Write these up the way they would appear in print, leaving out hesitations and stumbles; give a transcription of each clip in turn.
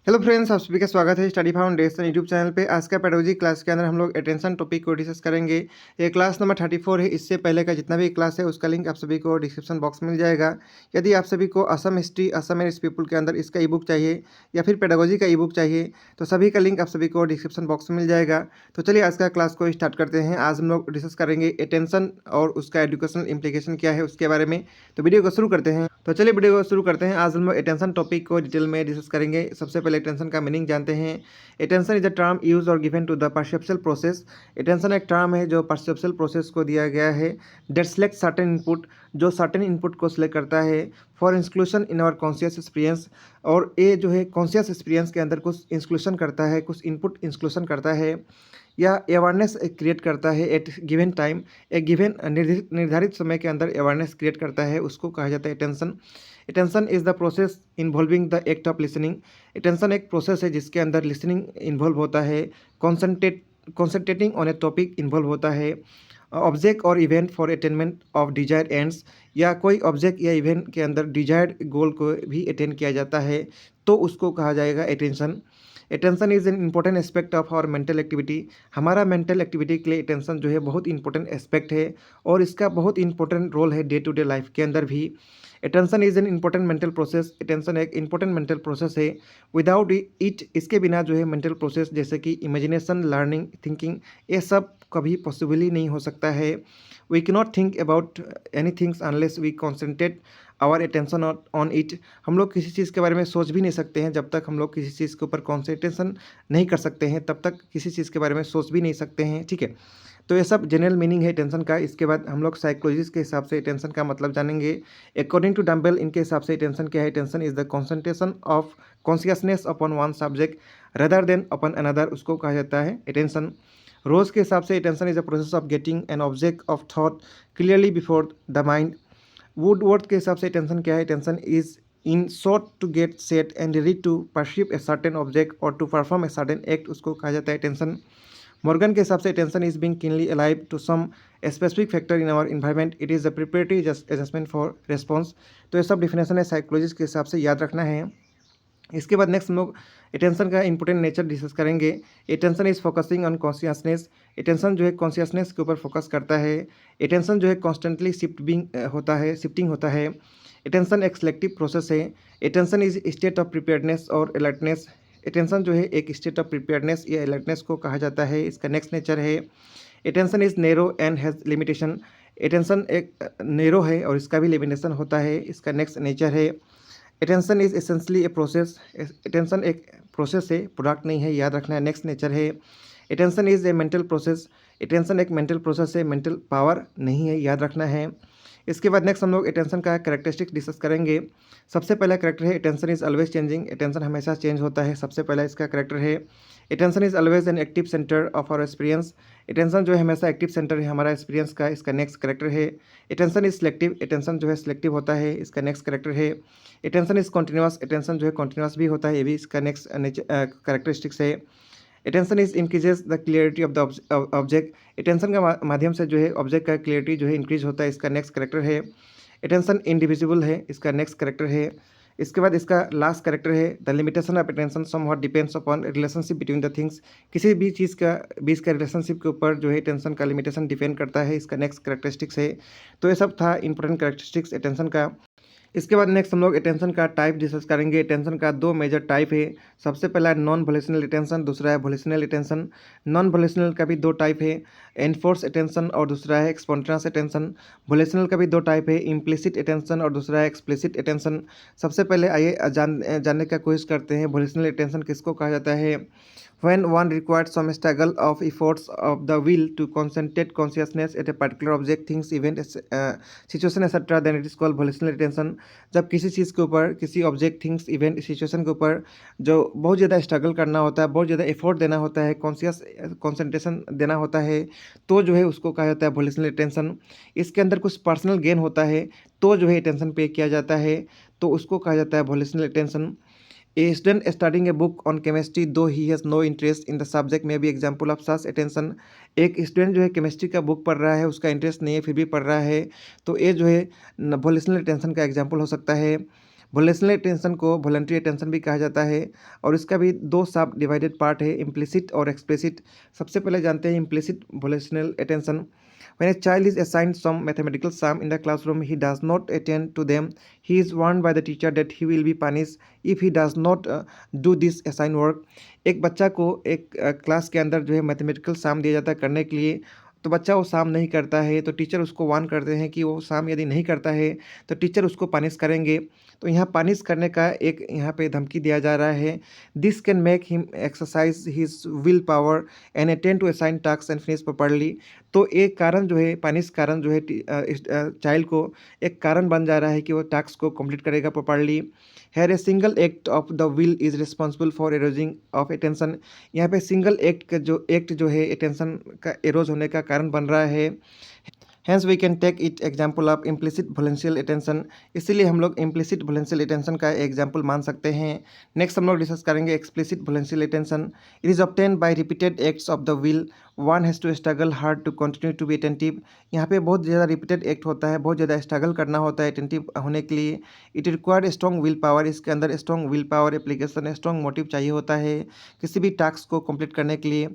Hello friends, आप सभी का स्वागत है स्टडी फाउंडेशन यूट्यूब चैनल पे। आज का पेडोलॉजी क्लास के अंदर हम लोग अटेंशन टॉपिक को डिस्कस करेंगे। ये क्लास नंबर 34 है। इससे पहले का जितना भी क्लास है उसका लिंक आप सभी को डिस्क्रिप्शन बॉक्स में मिल जाएगा। यदि आप सभी को Assam history, Assam and it's people के अंदर इसका ई बुक चाहिए या फिर पेडोलॉजी का ई बुक चाहिए तो सभी का लिंक आप सभी को डिस्क्रिप्शन बॉक्स में मिल जाएगा। तो चलिए आज का क्लास को स्टार्ट करते हैं। आज हम लोग डिस्कस करेंगे अटेंशन और उसका एजुकेशनल इम्प्लीकेशन क्या है उसके बारे में। तो वीडियो को शुरू करते हैं। तो चलिए वीडियो को शुरू करते हैं। आज हम लोग अटेंशन टॉपिक को डिटेल में डिस्कस करेंगे। सबसे पहले अटेंशन का मीनिंग जानते हैं। Attention is a term use और given to the perceptual process. Attention एक टर्म है जो परसेप्शुअल प्रोसेस को दिया गया है। दैट सेलेक्ट सर्टेन इनपुट, जो सर्टेन इनपुट को सिलेक्ट करता है for inclusion in our conscious experience. और ये जो है कॉन्शियस एक्सपीरियंस के अंदर कुछ इंक्लूशन करता है, कुछ इनपुट इंक्लूशन करता है या अवेयरनेस क्रिएट करता है एट गिवन टाइम। एक गिवन निर्धारित समय के अंदर अवेयरनेस क्रिएट करता है, उसको कहा जाता है attention. Attention is the process involving the act of listening. Attention एक प्रोसेस है जिसके अंदर लिसनिंग इन्वॉल्व होता है, concentrating on A topic involve होता है, ऑब्जेक्ट और event for attainment of desired ends, या कोई ऑब्जेक्ट या इवेंट के अंदर डिजायर्ड गोल को भी अटेन किया जाता है तो उसको कहा जाएगा attention. Attention is an important aspect of our mental activity. हमारा मेंटल एक्टिविटी के लिए अटेंशन जो है बहुत इंपॉर्टेंट एस्पेक्ट है और इसका बहुत इंपॉर्टेंट रोल है डे टू डे लाइफ के अंदर भी। Attention is an important mental process. Attention एक इंपॉर्टेंट मेंटल प्रोसेस है। विदाउट इट, इसके बिना जो है मेंटल प्रोसेस जैसे कि इमेजिनेशन, लर्निंग, थिंकिंग, ये सब कभी पॉसिबल ही नहीं हो सकता है। We cannot think about any things unless we concentrate our attention on it. हम लोग किसी चीज़ के बारे में सोच भी नहीं सकते हैं जब तक हम लोग किसी चीज़ के ऊपर कॉन्सेंट्रेशन नहीं कर सकते हैं, तब तक किसी चीज़ के बारे में सोच भी नहीं सकते हैं। ठीक है, तो ये सब जनरल मीनिंग है टेंशन का। इसके बाद हम लोग साइकोलॉजिस्ट के हिसाब से टेंशन का मतलब जानेंगे। अकॉर्डिंग टू डम्बल, इनके हिसाब से टेंशन क्या है? Tension is the concentration of consciousness upon one subject rather than upon another, उसको कहा जाता है अटेंशन। रोज के हिसाब से tension is the process of getting an object of thought clearly before the mind. Woodworth के हिसाब से टेंशन क्या है? Tension is in short to get set and ready to perceive a certain object और to perform a certain act, उसको कहा जाता है टेंशन। मॉर्गन के हिसाब से tension is being keenly alive to some specific factor in our environment, it is the preparatory adjustment for response. तो ये सब डिफिनेशन है साइकोलॉजिस्ट के हिसाब से, याद रखना है। इसके बाद नेक्स्ट हम लोग अटेंशन का इंपॉर्टेंट नेचर डिस्कस करेंगे। Attention is focusing on consciousness. Attention जो है कॉन्शियसनेस के ऊपर फोकस करता है। अटेंशन जो है कॉन्स्टेंटली शिफ्टिंग होता है। अटेंशन एक सिलेक्टिव प्रोसेस है। Attention is state of preparedness और अलर्टनेस। अटेंशन जो है एक स्टेट ऑफ प्रिपेयर्डनेस या अलर्टनेस को कहा जाता है। इसका नेक्स्ट नेचर है attention is narrow and has limitation. Attention एक नैरो है और इसका भी लिमिटेशन होता है। इसका नेक्स्ट नेचर है attention is essentially a process. Attention एक प्रोसेस है, प्रोडक्ट नहीं है, याद रखना है। नेक्स्ट नेचर है attention is a mental process. Attention एक मेंटल प्रोसेस है, मेंटल पावर नहीं है, याद रखना है। इसके बाद नेक्स्ट हम लोग अटेंशन का कैरेक्टरिस्टिक्स डिस्कस करेंगे। सबसे पहला करेक्टर है attention is always changing. Attention हमेशा चेंज होता है, सबसे पहला इसका करेक्टर है। Attention is always an active centre of our experience. Attention जो है हमेशा एक्टिव सेंटर है हमारा एक्सपीरियंस का, इसका नेक्स्ट करेक्टर है। Attention is selective. अटेंशन जो है सिलेक्टिव होता है, इसका नेक्स्ट करेक्टर है। Attention is continuous. अटेंशन जो है कॉन्टिन्यूस भी होता है, ये भी इसका नेक्स्ट करेक्टरिस्टिक्स है। Attention is increases the clarity of the object. Attention का माध्यम से जो है ऑब्जेक्ट का क्लियरिटी जो है इंक्रीज होता है, इसका नेक्स्ट करेक्टर है। अटेंशन इंडिविजिबल है, इसका नेक्स्ट करेक्टर है। इसके बाद इसका लास्ट करेक्टर है the limitation of attention somewhat depends upon relationship between the things. किसी भी चीज़ का बीच का रिलेशनशिप के ऊपर जो है अटेंशन का लिमिटेशन डिपेंड करता है, इसका नेक्स्ट करेक्टरिस्टिक्स है। तो ये सब था इंपॉर्टेंट करेक्टरिस्टिक्स अटेंशन का। इसके बाद नेक्स्ट हम लोग अटेंशन का टाइप डिस्कस करेंगे। अटेंशन का दो मेजर टाइप है। सबसे पहला है नॉन वोलेशनल अटेंशन, दूसरा है वोलेशनल अटेंशन। नॉन वोलेशनल का भी दो टाइप है, एनफोर्स अटेंशन और दूसरा है स्पॉन्टेनियस अटेंशन। वोलेशनल का भी दो टाइप है, इम्प्लिसिट अटेंशन और दूसरा है एक्सप्लिसिट अटेंशन। सबसे पहले आइए जानने का कोशिश करते हैं वोलेशनल अटेंशन किसको कहा जाता है। When one requires some struggle of efforts of the will to concentrate consciousness at a particular object, things, event, situation, etc., then it is called volitional attention। जब किसी चीज़ के ऊपर, किसी ऑब्जेक्ट, थिंग्स, इवेंट, सिचुएशन के ऊपर जो बहुत ज़्यादा स्ट्रगल करना होता है, बहुत ज़्यादा एफर्ट देना होता है, कॉन्शियस कॉन्सेंट्रेशन देना होता है, तो जो है उसको कहा जाता है वोलेशनल अटेंशन। इसके अंदर कुछ पर्सनल गेन होता है तो जो है अटेंशन पे किया जाता है, तो उसको कहा जाता है volitional attention. A student studying a book on chemistry though he has no interest in the subject may be example of such attention। एक स्टूडेंट जो है केमिस्ट्री का बुक पढ़ रहा है, उसका इंटरेस्ट नहीं है फिर भी पढ़ रहा है, तो ये जो है वोलेशनल अटेंशन का एग्जाम्पल हो सकता है। वोलेशनल अटेंशन को वॉलंटरी अटेंशन भी कहा जाता है और इसका भी दो सब डिवाइडेड पार्ट है, इम्प्लिसिट और एक्सप्लिसिट। सबसे पहले जानते हैं implicit volitional attention. When a child is assigned some mathematical sum in the classroom, he does not attend to them. He is warned by the teacher that he will be punished if he does not do this assigned work. एक बच्चा को एक class के अंदर जो है mathematical सम दिया जाता है करने के लिए, तो बच्चा वो काम नहीं करता है तो टीचर उसको वार्न करते हैं कि वो काम यदि नहीं करता है तो टीचर उसको पनिश करेंगे। तो यहाँ पनिश करने का एक यहाँ पे धमकी दिया जा रहा है। This can make him exercise his will power and attend to assign task and finish properly. तो एक कारण जो है पनिश कारण जो है चाइल्ड को एक कारण बन जा रहा है कि वो टास्क को कंप्लीट करेगा properly. Here a single act of the will is responsible for arousing of attention. यहाँ पे सिंगल एक्ट जो है अटेंशन का एरोज होने का कारण बन रहा है। Hence we can take it example of implicit volitional attention। इसीलिए हम लोग implicit volitional attention का एग्जाम्पल मान सकते हैं। नेक्स्ट हम लोग डिस्कस करेंगे explicit volitional attention। It is obtained by repeated acts of the will। One has to struggle hard to continue to be attentive। यहाँ पे बहुत ज़्यादा रिपीटेड एक्ट होता है, बहुत ज़्यादा स्ट्रगल करना होता है अटेंटिव होने के लिए। It required strong will power. इसके अंदर strong will power application strong motive चाहिए होता है किसी भी टास्क को कंप्लीट करने के लिए।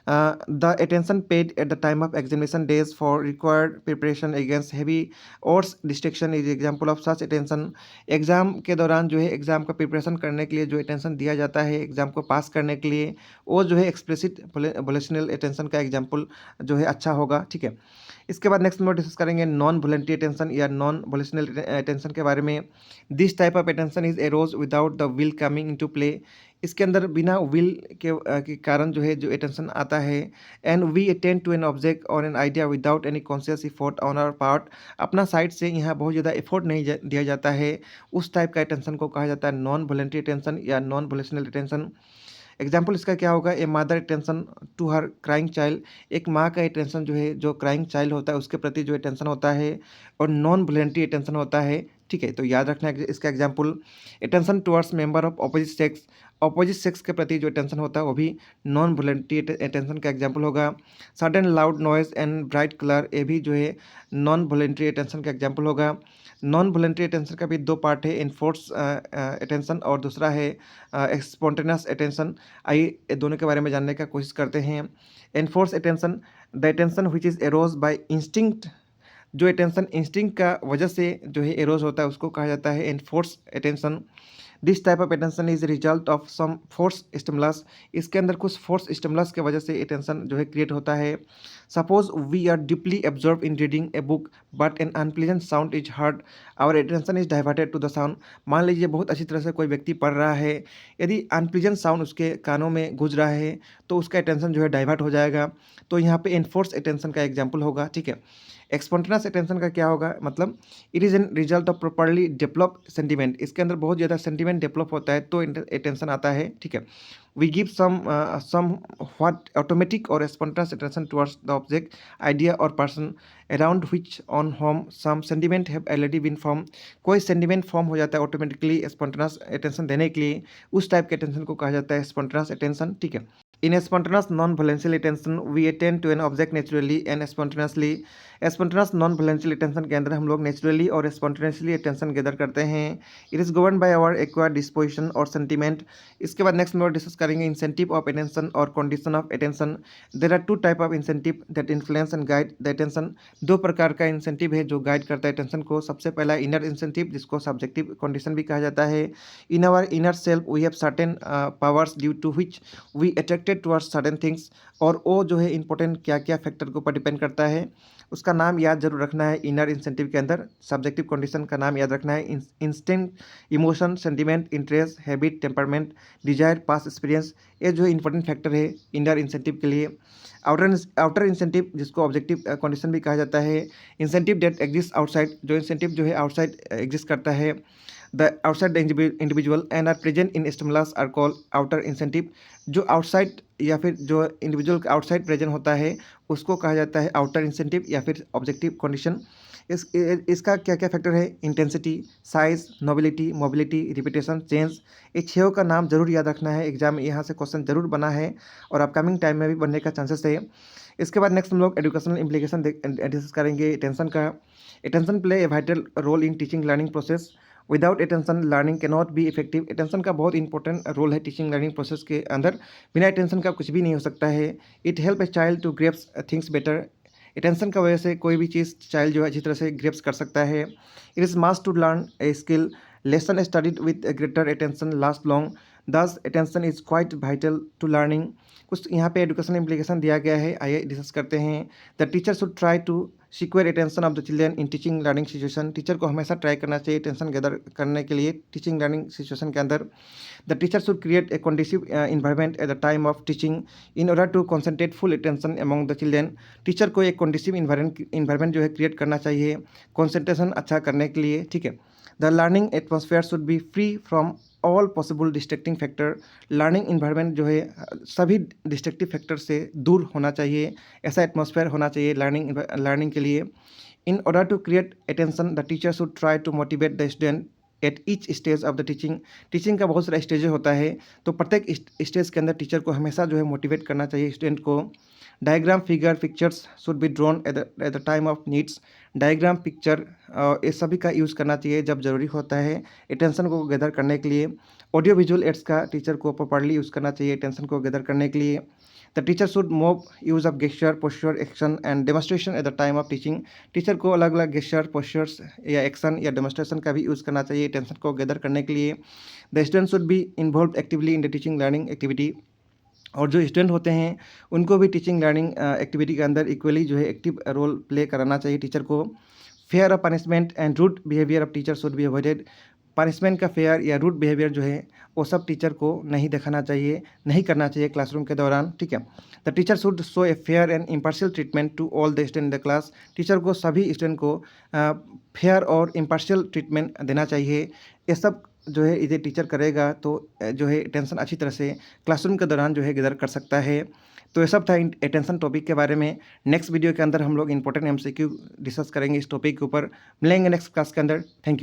The attention paid at the time of examination days for required preparation against heavy और distraction is example of such attention. Exam के दौरान जो है एग्जाम का प्रिपरेशन करने के लिए जो अटेंशन दिया जाता है एग्जाम को पास करने के लिए, वो जो है एक्सप्लिसिट वोलेशनल अटेंशन का एग्जाम्पल जो है अच्छा होगा। ठीक है, इसके बाद नेक्स्ट हम लोग डिस्कस करेंगे नॉन वॉलंटरी अटेंशन या नॉन वोलेशनल अटेंशन के बारे में। This type of attention is arrows without the will coming into play. इसके अंदर बिना विल के कारण जो है जो अटेंशन आता है। And we attend to an object और an idea without any conscious effort on our part. अपना साइड से यहाँ बहुत ज़्यादा एफोर्ट नहीं दिया जाता है, उस टाइप का अटेंशन को कहा जाता है नॉन वॉलंटरी अटेंशन या नॉन वोलेशनल अटेंशन। एग्जाम्पल इसका क्या होगा, a mother attention to her crying child. एक माँ का अटेंशन जो है जो क्राइंग चाइल्ड होता है उसके प्रति जो अटेंशन होता है, और नॉन वॉलंटरी अटेंशन होता है। ठीक है, तो याद रखना है इसका example attention towards member of opposite sex. Opposite sex के प्रति जो अटेंशन होता है वो भी नॉन वॉलंटरी अटेंशन का एग्जाम्पल होगा। Sudden loud noise and bright colour, ये भी जो है नॉन वॉलंटरी अटेंशन का एग्जाम्पल होगा। नॉन वॉलंटरी अटेंशन का भी दो पार्ट है, इन्फोर्स अटेंशन और दूसरा है स्पॉन्टेनियस अटेंशन। आइए दोनों के बारे में जानने का कोशिश करते हैं। Enforce attention, the attention which is arose by instinct. जो अटेंशन इंस्टिंक्ट का वजह से जो है एरोज होता है उसको कहा जाता है enforce attention. This type of attention is result of some force stimulus. इसके अंदर कुछ फोर्स स्टिमुलस के वजह से अटेंशन जो है क्रिएट होता है। Suppose we are deeply absorb in reading a book but an unpleasant sound is heard, our attention is diverted to the sound. मान लीजिए बहुत अच्छी तरह से कोई व्यक्ति पढ़ रहा है, यदि अनप्लीजेंट साउंड उसके कानों में गुज रहा है तो उसका अटेंशन जो है डाइवर्ट हो जाएगा। तो यहाँ पे एनफोर्स अटेंशन का एग्जाम्पल होगा। ठीक है, एक्सपोंटेनियस अटेंशन का क्या होगा, मतलब it is an result of properly develop sentiment. इसके अंदर बहुत ज़्यादा सेंटिमेंट डेवलप होता है तो अटेंशन आता है। ठीक है, we give somewhat automatic और spontaneous attention towards the object idea और person around which on whom some sentiment have already been form. कोई सेंटिमेंट फॉर्म हो जाता है ऑटोमेटिकली स्पॉन्टेनियस अटेंशन देने के लिए, उस टाइप के अटेंशन को कहा जाता है स्पॉन्टेनियस अटेंशन। ठीक है, in a spontaneous non-volitional attention we attend to an object naturally and spontaneously। Spontaneous non volitional attention के अंदर हम लोग नेचुरली और स्पॉन्टेनियसली अटेंशन गैदर करते हैं। It is govern by our acquired disposition और सेंटीमेंट। इसके बाद नेक्स्ट हम लोग डिस्कस करेंगे इंसेंटिव ऑफ अटेंशन और condition of attention. There are two type of incentive that influence and guide the attention. दो प्रकार का इंसेंटिव है जो गाइड करता है अटेंशन को। सबसे पहला इनर इंसेंटिव जिसको सब्जेक्टिव कंडीशन भी कहा जाता है। In our inner self we have certain powers due to which we attracted towards certain things. और वो जो है इंपॉर्टेंट क्या क्या फैक्टर के ऊपर डिपेंड करता है, उसका नाम याद जरूर रखना है। इनर इंसेंटिव के अंदर सब्जेक्टिव कंडीशन का नाम याद रखना है। Instinct, emotion, sentiment, interest, habit, temperament, desire, past experience, ये जो इंपॉर्टेंट फैक्टर है इनर इंसेंटिव के लिए। आउटर इंसेंटिव जिसको ऑब्जेक्टिव कंडीशन भी कहा जाता है। इंसेंटिव डेट एग्जिस्ट आउटसाइड, जो इंसेंटिव जो है आउटसाइड एग्जिस्ट करता है the outside the individual and are present in stimulus are call outer incentive. जो आउटसाइड या फिर जो इंडिविजुअल का आउटसाइड प्रेजेंट होता है उसको कहा जाता है आउटर इंसेंटिव या फिर ऑब्जेक्टिव कंडीशन। इसका क्या क्या फैक्टर है, intensity, size, nobility, mobility, repetition, change. ये छः का नाम जरूर याद रखना है, एग्जाम में यहाँ से क्वेश्चन जरूर बना है और अपकमिंग टाइम में भी बनने का चांसेस है। इसके बाद नेक्स्ट हम लोग एजुकेशनल इम्प्लीकेशन डिस्कस करेंगे अटेंशन का। Attention play a vital role in teaching learning process. Without attention learning can not be effective. Attention का बहुत इंपॉर्टेंट रोल है टीचिंग लर्निंग प्रोसेस के अंदर। बिना अटेंशन का कुछ भी नहीं हो सकता है। It help a child to grasp things better. Attention का वजह से कोई भी चीज़ चाइल्ड जो है अच्छी तरह से ग्रेप्स कर सकता है। It is must to learn a skill. Lesson studied with greater attention last long. Thus attention is quite vital to learning. कुछ यहाँ पे एजुकेशन इम्प्लीकेशन दिया गया है, आइए डिस्कस करते हैं। The teacher should try to secure attention of the children in teaching learning situation. Teacher को हमेशा ट्राई करना चाहिए अटेंशन गैदर करने के लिए टीचिंग लर्निंग सिचुएशन के अंदर। The teacher should create a conducive environment at the time of teaching in order to concentrate full attention among the children. Teacher को एक कंडीसिव इन्वायरमेंट जो है क्रिएट करना चाहिए कॉन्सेंट्रेशन अच्छा करने के लिए, ठीक है। The learning atmosphere should be free from all possible distracting factor. Learning environment जो है सभी डिस्ट्रक्टिव फैक्टर से दूर होना चाहिए, ऐसा एटमॉस्फेयर होना चाहिए लर्निंग के लिए। In order to create attention the teacher should try to motivate the student at each stage of the teaching. Teaching का बहुत सारा स्टेज होता है, तो प्रत्येक स्टेज के अंदर टीचर को हमेशा जो है मोटिवेट करना चाहिए स्टूडेंट को। Diagram figure pictures should be drawn at the time of needs. Diagram picture ये सभी का यूज़ करना चाहिए जब ज़रूरी होता है अटेंशन को गैदर करने के लिए। ऑडियो विजुअल एड्स का टीचर को प्रॉपर्ली यूज़ करना चाहिए अटेंशन को गैदर करने के लिए। The teacher should move use of gesture posture action and demonstration eight the time of teaching. Teacher को अलग अलग गेस्चर पोस्चर्स या एक्शन या डेमोस्ट्रेशन का भी यूज़ करना चाहिए अटेंशन को गैदर करने के लिए। The student should be involve actively in the teaching learning activity. और जो स्टूडेंट होते हैं उनको भी टीचिंग लर्निंग एक्टिविटी के अंदर इक्वली जो है एक्टिव रोल प्ले कराना चाहिए टीचर को। Fear of punishment and rude behaviour of teacher should be avoided. Punishment का फेयर या रूड बिहेवियर जो है वो सब टीचर को नहीं दिखाना चाहिए, नहीं करना चाहिए क्लासरूम के दौरान, ठीक है। The teacher should show a fair and impartial treatment to all the student in the class. Teacher को सभी स्टूडेंट को फेयर और इम्पार्शियल ट्रीटमेंट देना चाहिए। ये सब जो है इसे टीचर करेगा तो जो है अटेंशन अच्छी तरह से क्लासरूम के दौरान जो है गैदर कर सकता है। तो ये सब था अटेंशन टॉपिक के बारे में। नेक्स्ट वीडियो के अंदर हम लोग इंपॉर्टेंट एमसीक्यू डिस्कस करेंगे इस टॉपिक के ऊपर। मिलेंगे नेक्स्ट क्लास के अंदर। Thank you.